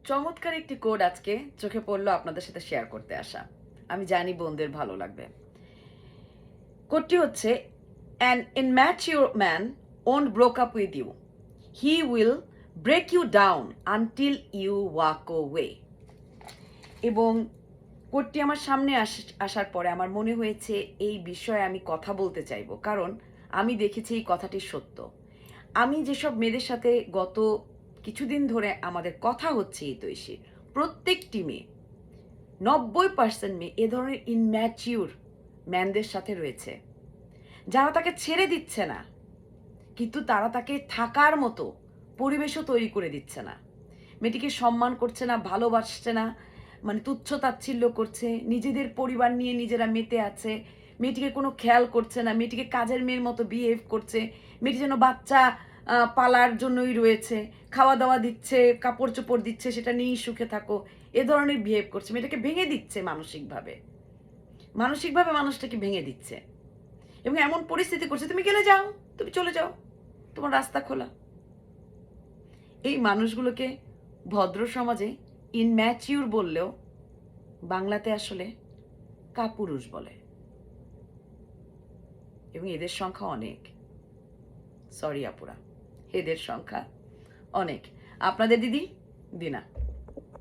চমৎকার একটি কোড আজকে চোখে পড়লো আপনাদের সাথে শেয়ার করতে আসা। আমি জানি বোনদের ভালো লাগবে। কোডটি হচ্ছে an immature man won't break up with you. He will break you down until you walk away. এবং কোডটি আমার সামনে আসার পরে আমার মনে হয়েছে এই বিষয়ে আমি কথা বলতে চাইবো, কারণ আমি দেখেছি এই কথাটি সত্য। আমি যেসব মেয়েদের সাথে গত কিছুদিন ধরে আমাদের কথা হচ্ছে এই তৈশী, প্রত্যেকটি মেয়ে 90% মেয়ে এ ধরনের ইনম্যাচিউর ম্যানদের সাথে রয়েছে, যারা তাকে ছেড়ে দিচ্ছে না, কিন্তু তারা তাকে থাকার মতো পরিবেশও তৈরি করে দিচ্ছে না। মেয়েটিকে সম্মান করছে না, ভালোবাসছে না, মানে তুচ্ছ তাচ্ছিল্য করছে, নিজেদের পরিবার নিয়ে নিজেরা মেতে আছে, মেয়েটিকে কোনো খেয়াল করছে না, মেয়েটিকে কাজের মেয়ের মতো বিহেভ করছে, মেয়েটি যেন বাচ্চা পালার জন্যই রয়েছে, খাওয়া দাওয়া দিচ্ছে, কাপড় চোপড় দিচ্ছে, সেটা নিয়েই সুখে থাকো, এ ধরনের বিহেভ করছে। মেয়েটাকে ভেঙে দিচ্ছে মানসিকভাবে, মানসিকভাবে মানুষটাকে ভেঙে দিচ্ছে এবং এমন পরিস্থিতি করছে, তুমি গেলে যাও, তুমি চলে যাও, তোমার রাস্তা খোলা। এই মানুষগুলোকে ভদ্র সমাজে ইনম্যাচিউর বললেও বাংলাতে আসলে কাপুরুষ বলে, এবং এদের সংখ্যা অনেক। সরি আপুরা, এদের সংখ্যা অনেক। আপনাদের দিদি দিনা।